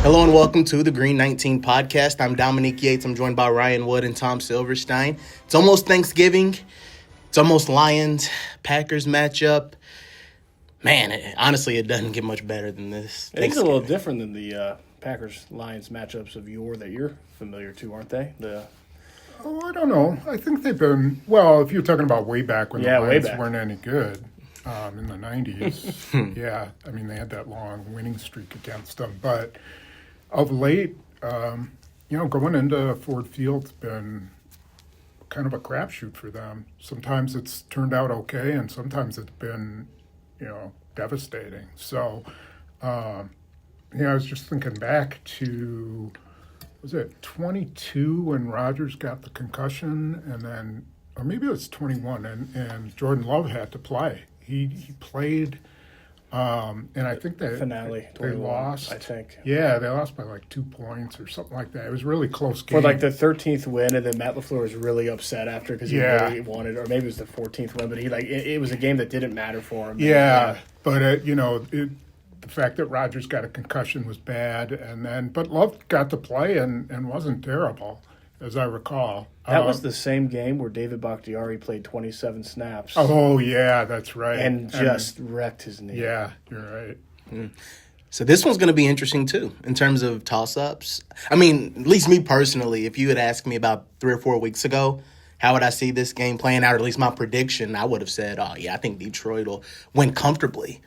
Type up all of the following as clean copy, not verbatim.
Hello and welcome to the Green 19 podcast. I'm Dominique Yates. I'm joined by Ryan Wood and Tom Silverstein. It's almost Thanksgiving. It's almost Lions-Packers matchup. Man, honestly, it doesn't get much better than this. It's a little different than the Packers-Lions matchups of yore that you're familiar to, aren't they? I don't know. I think they've been, well, if you're talking about way back when the Lions weren't any good in the 90s. Yeah, I mean, they had that long winning streak against them. But of late, going into Ford Field's been kind of a crapshoot for them. Sometimes it's turned out okay, and sometimes it's been, devastating. So, I was just thinking back to, was it 22 when Rodgers got the concussion, and then, or maybe it was 21, and Jordan Love had to play. He played. And I think they lost. I think. Yeah, they lost by like 2 points or something like that. It was a really close game. For like the 13th win, and then Matt LaFleur was really upset after because he really wanted, or maybe it was the 14th win, but it was a game that didn't matter for him. But the fact that Rodgers got a concussion was bad, but Love got to play and wasn't terrible, as I recall. That was the same game where David Bakhtiari played 27 snaps. Oh, yeah, that's right. And just wrecked his knee. Yeah, you're right. So this one's going to be interesting, too, in terms of toss-ups. I mean, at least me personally, if you had asked me about 3 or 4 weeks ago, how would I see this game playing out, or at least my prediction, I would have said, I think Detroit will win comfortably.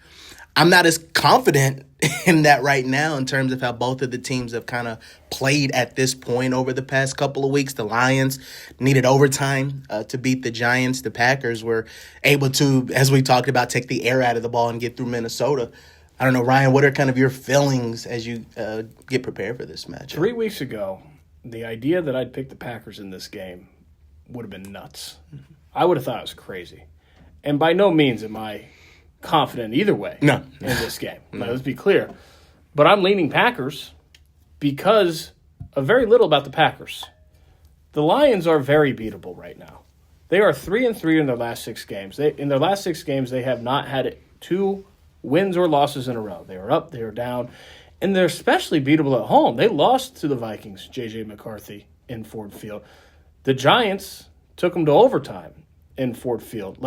I'm not as confident in that right now in terms of how both of the teams have kind of played at this point over the past couple of weeks. The Lions needed overtime to beat the Giants. The Packers were able to, as we talked about, take the air out of the ball and get through Minnesota. I don't know, Ryan, what are kind of your feelings as you get prepared for this match? 3 weeks ago, the idea that I'd pick the Packers in this game would have been nuts. I would have thought it was crazy. And by no means am I confident either way in this game. Let's be clear. But I'm leaning Packers because of very little about the Packers. The Lions are very beatable right now. They are 3-3 in their last 6 games. In their last 6 games, they have not had 2 wins or losses in a row. They are up, they are down, and they're especially beatable at home. They lost to the Vikings, J.J. McCarthy, in Ford Field. The Giants took them to overtime in Ford Field.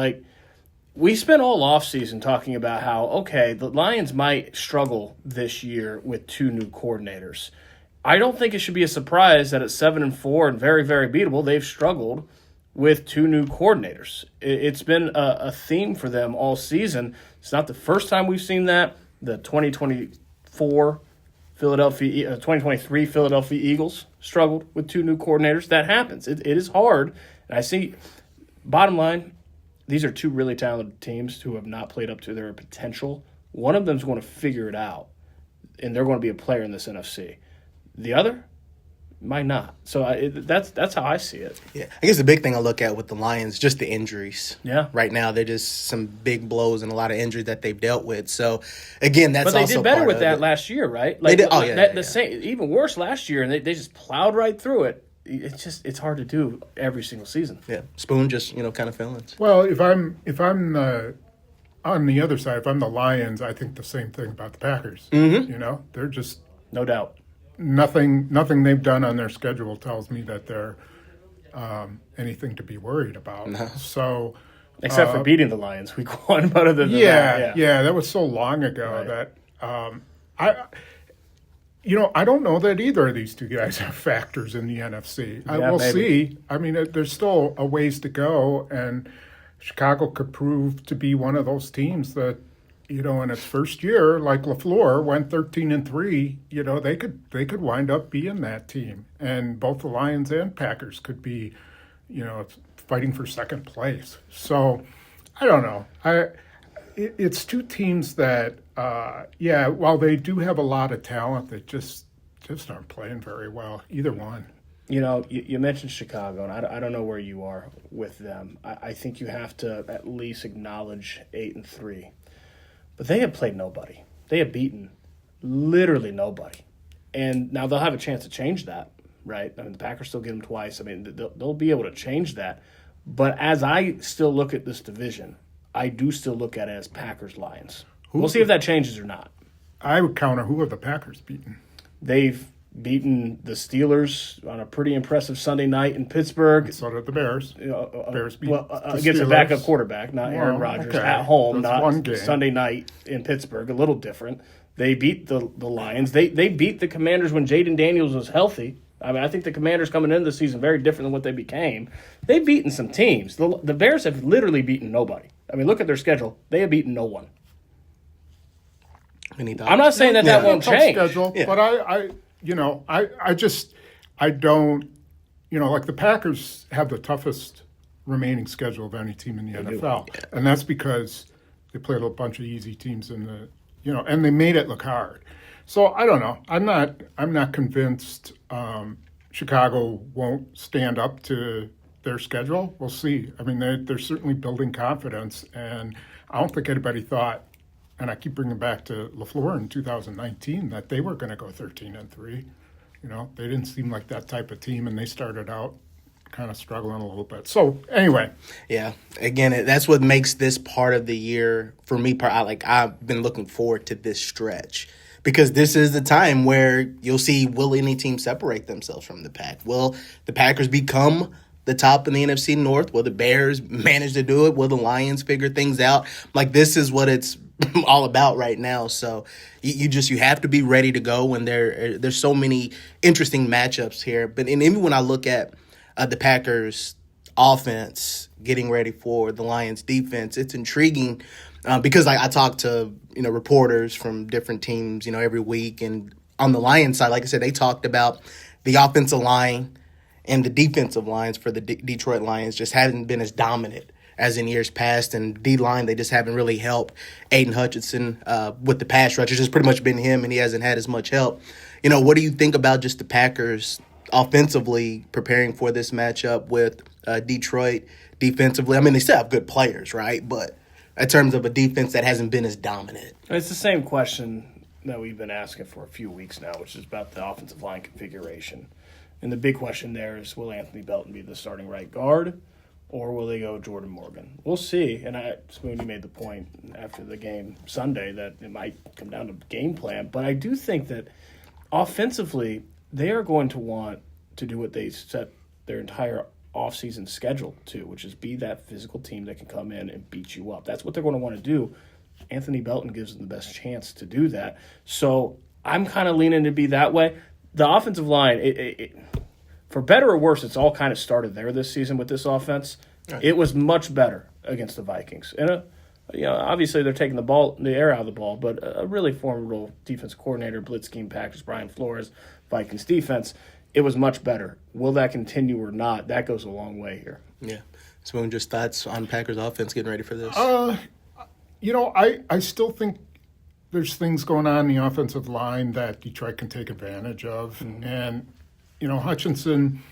We spent all offseason talking about how, the Lions might struggle this year with 2 new coordinators. I don't think it should be a surprise that at 7-4 and very, very beatable, they've struggled with 2 new coordinators. It's been a theme for them all season. It's not the first time we've seen that. The 2023 Philadelphia Eagles struggled with 2 new coordinators. That happens. It is hard. And I see, bottom line, these are 2 really talented teams who have not played up to their potential. One of them is going to figure it out, and they're going to be a player in this NFC. The other might not. So that's how I see it. Yeah, I guess the big thing I look at with the Lions, just the injuries. Yeah. Right now, they're just some big blows and a lot of injuries that they've dealt with. So, again, that's also But they did better with that it. last year, right? They did. Same, even worse last year, and they just plowed right through it. It's hard to do every single season. Yeah, Spoon just kind of feelings. Well, if I'm on the other side, if I'm the Lions, I think the same thing about the Packers. Mm-hmm. They're just no doubt. Nothing they've done on their schedule tells me that they're anything to be worried about. No. So, except for beating the Lions week 1, but other than that, that was so long ago that I don't know that either of these 2 guys are factors in the NFC. We'll see. I mean, there's still a ways to go, and Chicago could prove to be one of those teams that, in its first year, like LaFleur went 13-3. They could wind up being that team, and both the Lions and Packers could be, fighting for second place. So, I don't know. It's 2 teams that, while they do have a lot of talent, they just aren't playing very well, either one. You mentioned Chicago, and I don't know where you are with them. I think you have to at least acknowledge 8-3. But they have played nobody. They have beaten literally nobody. And now they'll have a chance to change that, right? I mean, the Packers still get them twice. I mean, they'll be able to change that. But as I still look at this division, I do still look at it as Packers-Lions. We'll see if that changes or not. I would counter, who have the Packers beaten? They've beaten the Steelers on a pretty impressive Sunday night in Pittsburgh. So did the Bears. Bears beat against a backup quarterback, not Aaron Rodgers, at home, not Sunday night in Pittsburgh. A little different. They beat the Lions. They beat the Commanders when Jaden Daniels was healthy. I mean, I think the Commanders coming into the season very different than what they became. They've beaten some teams. The Bears have literally beaten nobody. I mean, look at their schedule. They have beaten no one. I'm not saying that won't change. Schedule, yeah. But I don't, like the Packers have the toughest remaining schedule of any team in the NFL. Yeah. And that's because they played a bunch of easy teams and they made it look hard. So I don't know. I'm not convinced Chicago won't stand up to their schedule. We'll see. I mean, they're certainly building confidence, and I don't think anybody thought, and I keep bringing back to LaFleur in 2019, that they were going to go 13-3. They didn't seem like that type of team, and they started out kind of struggling a little bit. So anyway, yeah. Again, that's what makes this part of the year for me. I've been looking forward to this stretch because this is the time where you'll see, will any team separate themselves from the pack? Will the Packers become the top in the NFC North? Will the Bears manage to do it? Will the Lions figure things out? This is what it's all about right now. So you have to be ready to go when there's so many interesting matchups here. But even when I look at the Packers offense getting ready for the Lions defense, it's intriguing because I talk to reporters from different teams every week, and on the Lions side, like I said, they talked about the offensive line and the defensive lines for the Detroit Lions just haven't been as dominant as in years past, and D-line, they just haven't really helped Aiden Hutchinson with the pass rush. It's just pretty much been him, and he hasn't had as much help. What do you think about just the Packers offensively preparing for this matchup with Detroit defensively? I mean, they still have good players, right? But in terms of a defense that hasn't been as dominant. It's the same question that we've been asking for a few weeks now, which is about the offensive line configuration. And the big question there is, will Anthony Belton be the starting right guard, or will they go Jordan Morgan? We'll see. And Spoon, you made the point after the game Sunday that it might come down to game plan. But I do think that offensively, they are going to want to do what they set their entire offseason schedule to, which is be that physical team that can come in and beat you up. That's what they're going to want to do. Anthony Belton gives them the best chance to do that. So I'm kind of leaning to be that way. The offensive line, for better or worse, it's all kind of started there this season with this offense. Right. It was much better against the Vikings. And, obviously they're taking the air out of the ball, but a really formidable defense coordinator, blitz scheme package, Brian Flores, Vikings defense, it was much better. Will that continue or not? That goes a long way here. Yeah. Spoon, just thoughts on Packers offense getting ready for this? I still think there's things going on in the offensive line that Detroit can take advantage of. Mm-hmm. And, Hutchinson,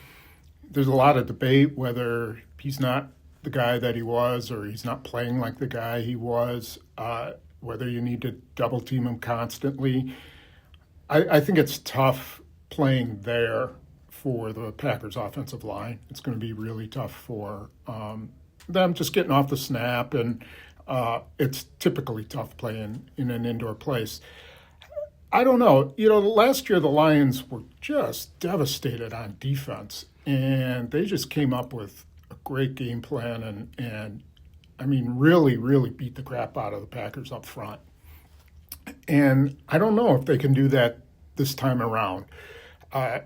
there's a lot of debate whether he's not the guy that he was or he's not playing like the guy he was, whether you need to double team him constantly. I think it's tough playing there for the Packers offensive line. It's going to be really tough for them just getting off the snap, and it's typically tough playing in an indoor place. I don't know. Last year the Lions were just devastated on defense, and they just came up with a great game plan and I mean, really, really beat the crap out of the Packers up front. And I don't know if they can do that this time around. I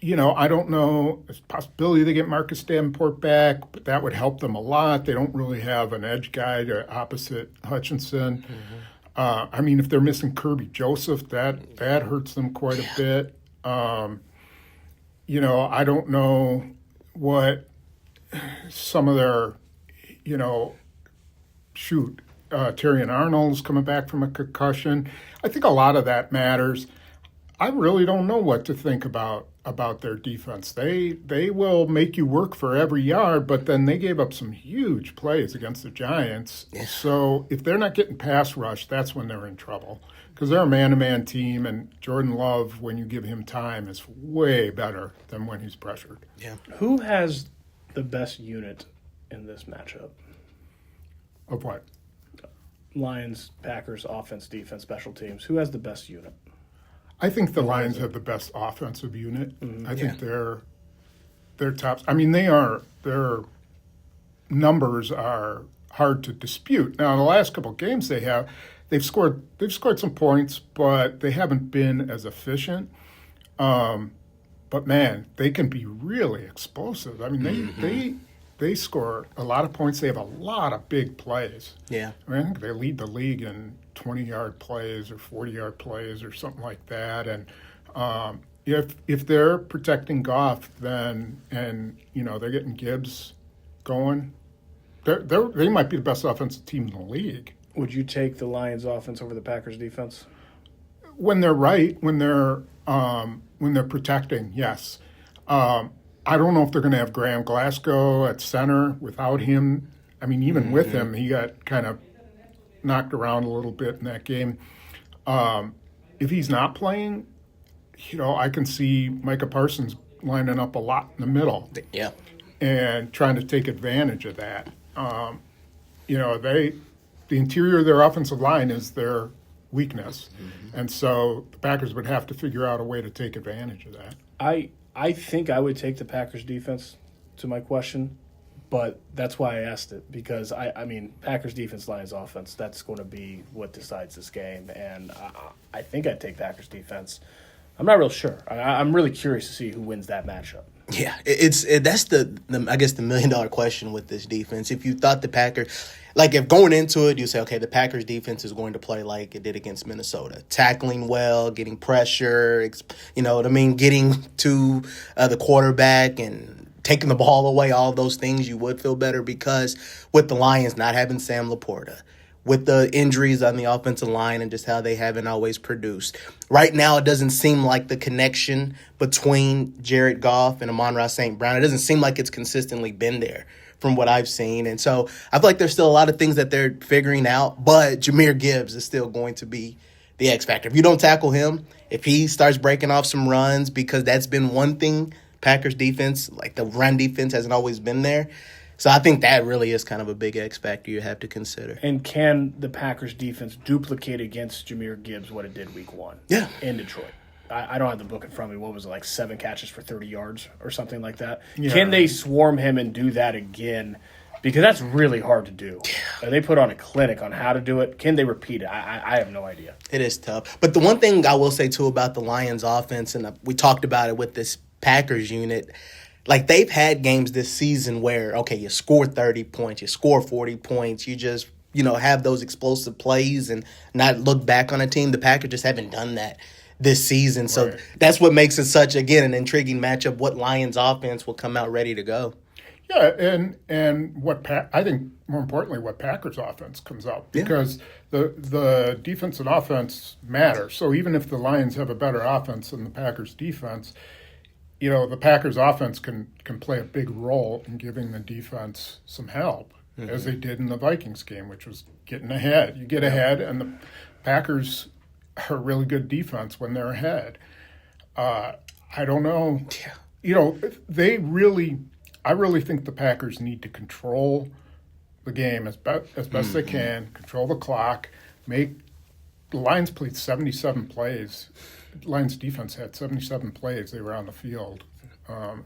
don't know. There's a possibility they get Marcus Davenport back, but that would help them a lot. They don't really have an edge guy to opposite Hutchinson. Mm-hmm. If they're missing Kirby Joseph, that hurts them quite a bit. I don't know what some of their, Terrion Arnold's coming back from a concussion. I think a lot of that matters. I really don't know what to think about their defense. They will make you work for every yard, but then they gave up some huge plays against the Giants. Yeah. So if they're not getting pass rush, that's when they're in trouble because they're a man-to-man team, and Jordan Love, when you give him time, is way better than when he's pressured. Yeah. Who has the best unit in this matchup? Of what? Lions, Packers, offense, defense, special teams. Who has the best unit? I think the Lions have the best offensive unit. Mm-hmm. I think they're tops. I mean, their numbers are hard to dispute. Now, in the last couple of games they've scored some points, but they haven't been as efficient. But man, they can be really explosive. I mean, they score a lot of points. They have a lot of big plays. Yeah, I mean, I think they lead the league in 20-yard plays or 40-yard plays or something like that. And if they're protecting Goff, then they're getting Gibbs going, they might be the best offensive team in the league. Would you take the Lions offense over the Packers defense? When they're right, when they're protecting, yes. I don't know if they're going to have Graham Glasgow at center. Without him, I mean, even with him, he got kind of knocked around a little bit in that game. If he's not playing, I can see Micah Parsons lining up a lot in the middle. Yeah. And trying to take advantage of that. The interior of their offensive line is their weakness. Mm-hmm. And so the Packers would have to figure out a way to take advantage of that. I think I would take the Packers defense to my question, but that's why I asked it, because I mean, Packers defense, Lions offense, that's going to be what decides this game. And I think I'd take Packers defense. I'm not real sure. I'm really curious to see who wins that matchup. Yeah, that's the I guess the $1 million question with this defense. If you thought the Packers, if going into it, you say, okay, the Packers defense is going to play like it did against Minnesota, tackling well, getting pressure, getting to the quarterback and taking the ball away, all those things, you would feel better, because with the Lions not having Sam Laporta, with the injuries on the offensive line and just how they haven't always produced. Right now, it doesn't seem like the connection between Jared Goff and Amon-Ra St. Brown, it doesn't seem like it's consistently been there from what I've seen. And so I feel like there's still a lot of things that they're figuring out, but Jahmyr Gibbs is still going to be the X factor. If you don't tackle him, if he starts breaking off some runs, because that's been one thing Packers defense, like the run defense hasn't always been there. So I think that really is kind of a big X factor you have to consider. And can the Packers defense duplicate against Jahmyr Gibbs what it did week 1 in Detroit? I don't have the book in front of me. What was it, 7 catches for 30 yards or something like that? Yeah. Can they swarm him and do that again? Because that's really hard to do. They put on a clinic on how to do it. Can they repeat it? I have no idea. It is tough. But the one thing I will say, too, about the Lions offense, and we talked about it with this Packers unit, they've had games this season where, okay, you score 30 points, you score 40 points, you just, have those explosive plays and not look back on a team. The Packers just haven't done that this season. So that's what makes it such, again, an intriguing matchup. What Lions offense will come out ready to go. Yeah, and what I think more importantly, what Packers offense comes out, because the defense and offense matter. So even if the Lions have a better offense than the Packers defense, the Packers offense can play a big role in giving the defense some help, as they did in the Vikings game, which was getting ahead. You get ahead, and the Packers are a really good defense when they're ahead. I don't know. I really think the Packers need to control the game as best they can, control the clock, the Lions played 77 plays. Lions defense had 77 plays. They were on the field.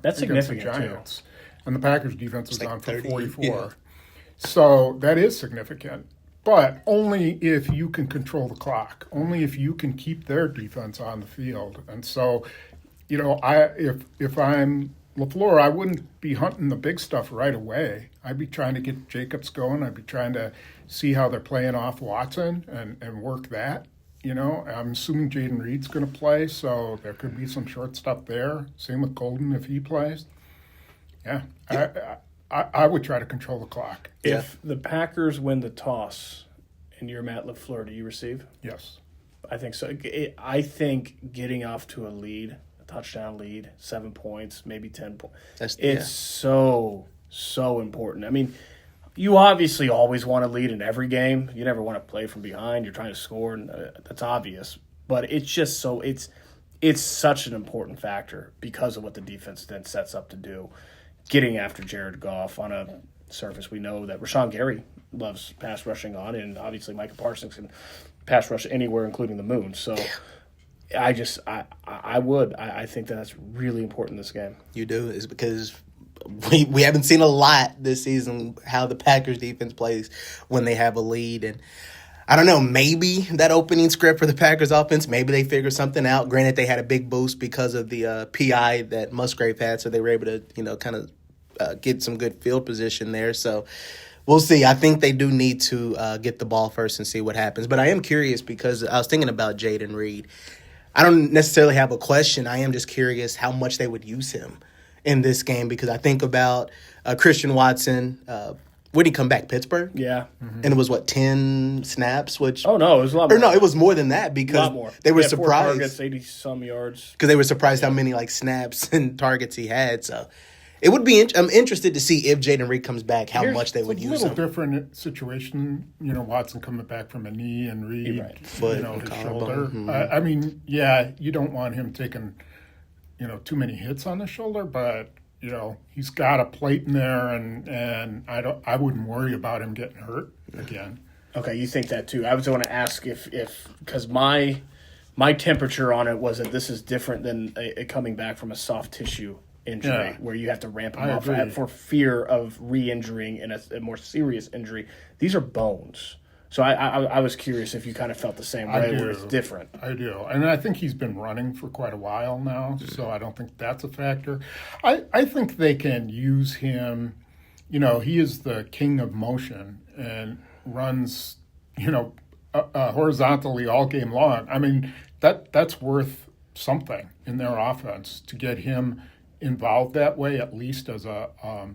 That's significant, the Giants. too. And the Packers defense was on for 30, 44. Yeah. So that is significant. But only if you can control the clock. Only if you can keep their defense on the field. And so, if I'm LaFleur, I wouldn't be hunting the big stuff right away. I'd be trying to get Jacobs going. I'd be trying to see how they're playing off Watson and work that. I'm assuming Jaden Reed's going to play, so there could be some short stuff there. Same with Golden if he plays. Yeah, I would try to control the clock. If the Packers win the toss and you're Matt LaFleur, do you receive? Yes. I think so. I think getting off to a lead, a touchdown lead, 7 points, maybe 10 points, it's so important. I mean, you obviously always want to lead in every game. You never want to play from behind. You're trying to score, and that's obvious. But it's just it's such an important factor because of what the defense then sets up to do. Getting after Jared Goff on a surface we know that Rashawn Gary loves pass rushing on, and obviously Micah Parsons can pass rush anywhere, including the moon. So I would. I think that's really important in this game. You do, is because we haven't seen a lot this season how the Packers defense plays when they have a lead. And I don't know, maybe that opening script for the Packers offense, maybe they figured something out. Granted, they had a big boost because of the PI that Musgrave had, so they were able to, kind of get some good field position there. So we'll see. I think they do need to get the ball first and see what happens. But I am curious because I was thinking about Jayden Reed. I don't necessarily have a question. I am just curious how much they would use him in this game because I think about Christian Watson. When did he come back? Pittsburgh? Yeah. Mm-hmm. And it was, 10 snaps? Which Oh, no, it was a lot more. Or no, it was more than that because they were surprised. 4 targets, 80-some yards. Because they were surprised how many, snaps and targets he had. So it would be I'm interested to see if Jayden Reed comes back, how much they would use him. It's a little different situation, Watson coming back from a knee and Reed, his shoulder. Mm-hmm. I mean, you don't want him taking, too many hits on the shoulder, but he's got a plate in there, and I wouldn't worry about him getting hurt again. Okay, you think that too. I was going to ask if because my temperature on it was that this is different than coming back from a soft tissue injury where you have to ramp them off for fear of re-injuring in a more serious injury. These are bones. So I was curious if you kind of felt the same way where it's different. I do. And I think he's been running for quite a while now, so I don't think that's a factor. I think they can use him. He is the king of motion and runs, horizontally all game long. I mean, that's worth something in their offense to get him involved that way, at least as a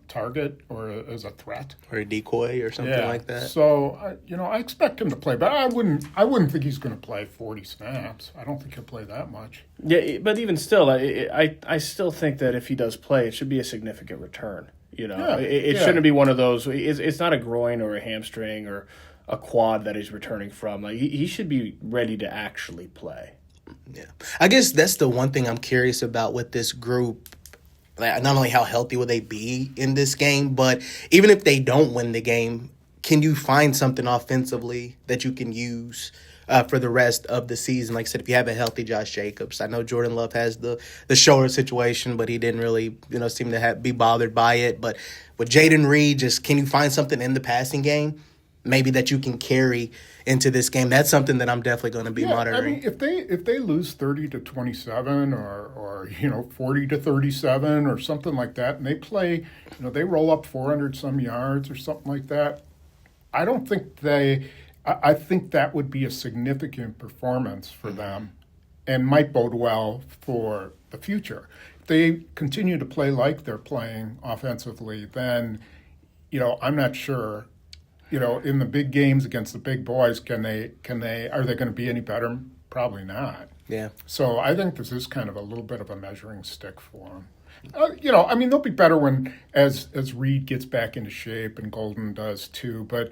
target or as a threat or a decoy or something like that. So I expect him to play, but I wouldn't think he's going to play 40 snaps. I don't think he'll play that much. Yeah, but even still, I still think that if he does play, it should be a significant return. It shouldn't be one of those. It's not a groin or a hamstring or a quad that he's returning from. He should be ready to actually play. Yeah, I guess that's the one thing I'm curious about with this group. Not only how healthy will they be in this game, but even if they don't win the game, can you find something offensively that you can use for the rest of the season? Like I said, if you have a healthy Josh Jacobs, I know Jordan Love has the shoulder situation, but he didn't really seem to be bothered by it. But with Jayden Reed, just can you find something in the passing game maybe that you can carry into this game? That's something that I'm definitely going to be monitoring. I mean, if they lose 30-27 or 40-37 or something like that, and they play, they roll up 400 some yards or something like that, I don't think I think that would be a significant performance for them and might bode well for the future. If they continue to play like they're playing offensively, then, I'm not sure. In the big games against the big boys, are they going to be any better? Probably not. Yeah. So I think this is kind of a little bit of a measuring stick for them. They'll be better as Reed gets back into shape and Golden does too. But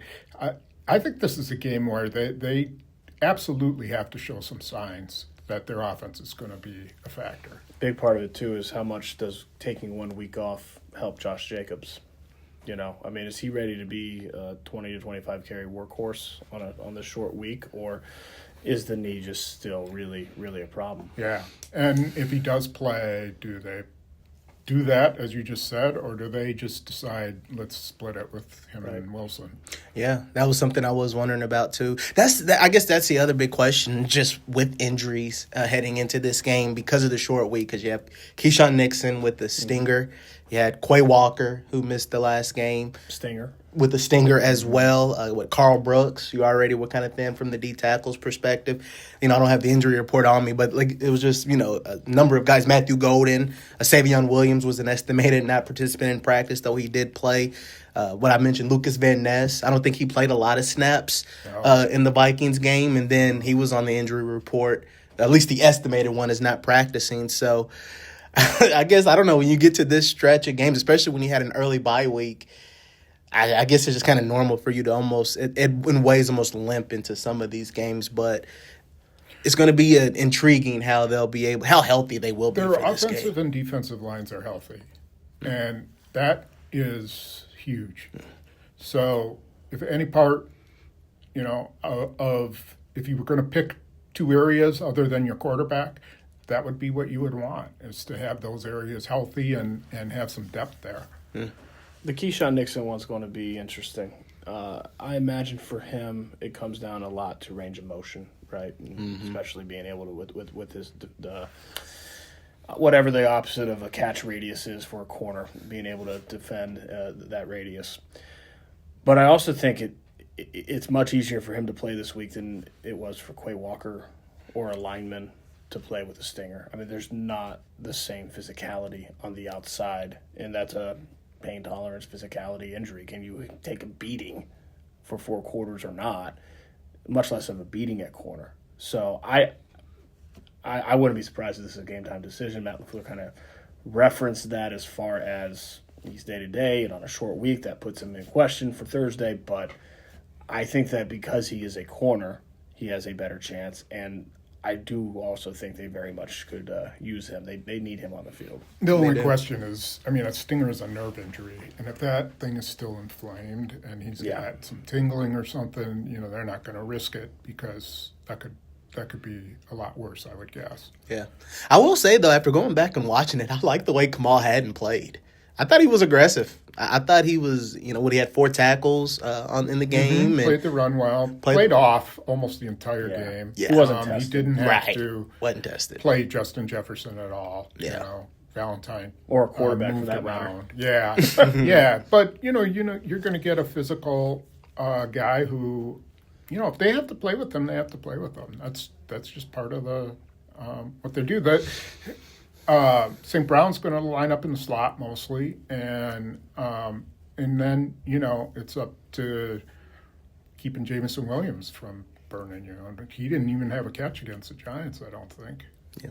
I think this is a game where they absolutely have to show some signs that their offense is going to be a factor. Big part of it too is how much does taking 1 week off help Josh Jacobs? Is he ready to be a 20 to 25 carry workhorse on this short week, or is the knee just still really, really a problem? Yeah, and if he does play, do they do that, as you just said, or do they just decide, let's split it with him and Wilson? Yeah, that was something I was wondering about, too. I guess that's the other big question, just with injuries heading into this game because of the short week, because you have Keyshawn Nixon with the stinger. You had Quay Walker, who missed the last game. Stinger. With the stinger as well. With Carl Brooks, you already were kind of thin from the D tackles perspective. I don't have the injury report on me, but it was just, a number of guys. Matthew Golden, Savion Williams was an estimated not participant in practice, though he did play. What I mentioned, Lucas Van Ness, I don't think he played a lot of snaps in the Vikings game, and then he was on the injury report. At least the estimated one is not practicing, so I guess, I don't know, when you get to this stretch of games, especially when you had an early bye week, I guess it's just kind of normal for you to almost, in ways, almost limp into some of these games. But it's going to be intriguing how healthy they will be for this game. Their offensive and defensive lines are healthy, and that is huge. So if any part, if you were going to pick two areas other than your quarterback, that would be what you would want, is to have those areas healthy and have some depth there. The Keyshawn Nixon one's going to be interesting. I imagine for him, it comes down a lot to range of motion, right? Especially being able to, with his, whatever the opposite of a catch radius is for a corner, being able to defend that radius. But I also think it's much easier for him to play this week than it was for Quay Walker or a lineman to play with a stinger. I mean, there's not the same physicality on the outside, and that's a pain tolerance, physicality, injury. Can you take a beating for 4 quarters or not? Much less of a beating at corner. So I wouldn't be surprised if this is a game time decision. Matt LaFleur kind of referenced that as far as he's day-to-day, and on a short week that puts him in question for Thursday. But I think that because he is a corner, he has a better chance, and I do also think they very much could use him. They need him on the field. The only question is, I mean, a stinger is a nerve injury, and if that thing is still inflamed and he's got some tingling or something, they're not going to risk it, because that could be a lot worse, I would guess. Yeah. I will say, though, after going back and watching it, I like the way Kamal hadn't played. I thought he was aggressive. I thought he was, when he had 4 tackles in the game. And played the run well. Played off almost the entire game. Yeah. He wasn't tested. He didn't have to wasn't tested. Play Justin Jefferson at all. Yeah. Valentine. Or a quarterback for that matter. Yeah. Yeah. But, you're going to get a physical guy who, if they have to play with them, they have to play with them. That's just part of the what they do. St. Brown's going to line up in the slot mostly, and then it's up to keeping Jamison Williams from burning you. He didn't even have a catch against the Giants, I don't think. Yeah.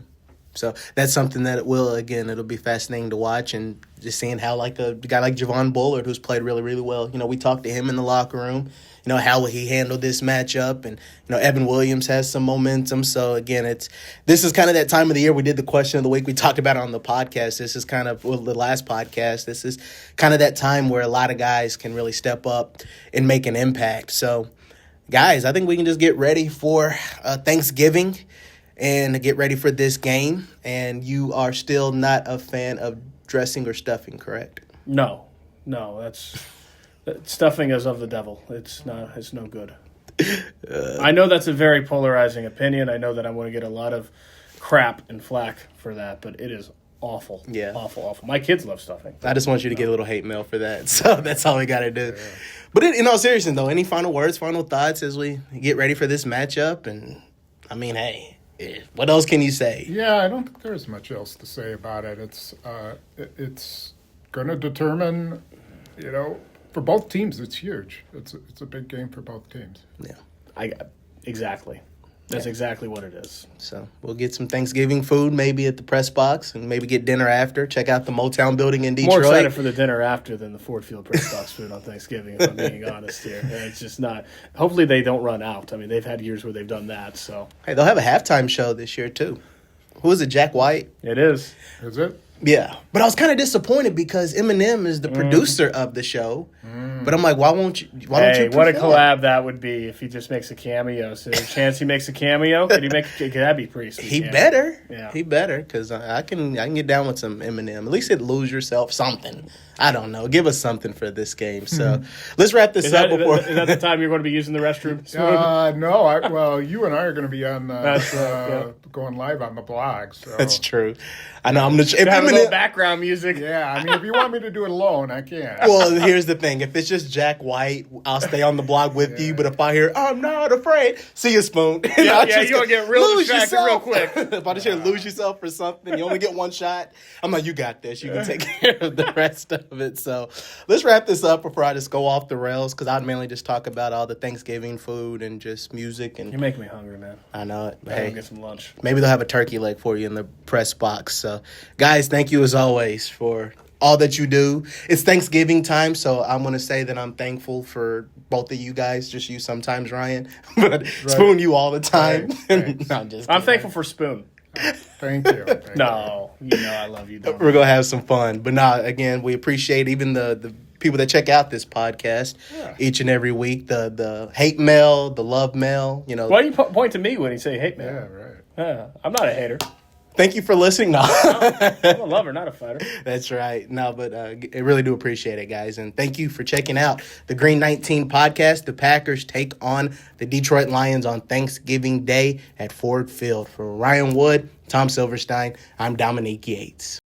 So that's something that it'll be fascinating to watch, and just seeing how a guy like Javon Bullard, who's played really, really well. We talked to him in the locker room. How will he handle this matchup? And, Evan Williams has some momentum. So, again, this is kind of that time of the year. We did the question of the week. We talked about it on the podcast. This is kind of the last podcast. This is kind of that time where a lot of guys can really step up and make an impact. So, guys, I think we can just get ready for Thanksgiving and get ready for this game. And you are still not a fan of dressing or stuffing, correct? No, that's... Stuffing is of the devil. It's no good. I know that's a very polarizing opinion. I know that I'm going to get a lot of crap and flack for that, but it is awful. Yeah. Awful. My kids love stuffing. I just want you to get a little hate mail for that. So that's all we got to do. Yeah. But in all seriousness, though, any final words, final thoughts as we get ready for this matchup? And, I mean, hey, what else can you say? Yeah, I don't think there's much else to say about it. It's going to determine, for both teams, it's huge. It's a big game for both teams. Yeah, exactly. That's exactly what it is. So we'll get some Thanksgiving food maybe at the press box, and maybe get dinner after. Check out the Motown building in Detroit. More excited for the dinner after than the Ford Field press box food on Thanksgiving, if I'm being honest here. And it's just not. Hopefully they don't run out. I mean, they've had years where they've done that. So hey, they'll have a halftime show this year too. Who is it? Jack White. It is. Is it? Yeah, but I was kind of disappointed because Eminem is the producer of the show. But I'm like, why don't you? Hey, what a collab that would be if he just makes a cameo. So there's a chance he makes a cameo? Could that be pretty sweet? He better. Yeah. He better, because I can get down with some Eminem. At least it'd lose yourself something. I don't know. Give us something for this game. So let's wrap this up. Is that the time you're going to be using the restroom? No. Well, you and I are going to be on going live on the blog. So. That's true. I know. I'm going to have a little background music. Yeah, I mean, if you want me to do it alone, I can. Well, here's the thing. If it's just Jack White, I'll stay on the blog with you. But if I hear, I'm not afraid, see you, Spoon. You're going to get real distracted real quick. If I just hear lose yourself for something, you only get one shot. I'm like, you got this. You can take care of the rest of it. So let's wrap this up before I just go off the rails, because I'd mainly just talk about all the Thanksgiving food and just music. And you make me hungry, man. I know it. Hey, get some lunch. Maybe they'll have a turkey leg for you in the press box. So, guys, thank you as always for all that you do. It's Thanksgiving time, so I'm going to say that I'm thankful for both of you guys. Just you sometimes, Ryan, but right. Spoon you all the time. Right. No, I'm thankful for Spoon. Thank you. No, I love you. We're going to have some fun. But again, we appreciate even the people that check out this podcast each and every week. The hate mail, the love mail. Why do you point to me when you say hate mail? Yeah, right. I'm not a hater. Thank you for listening. No. I'm a lover, not a fighter. That's right. No, but I really do appreciate it, guys. And thank you for checking out the Green 19 podcast. The Packers take on the Detroit Lions on Thanksgiving Day at Ford Field. For Ryan Wood, Tom Silverstein, I'm Dominique Yates.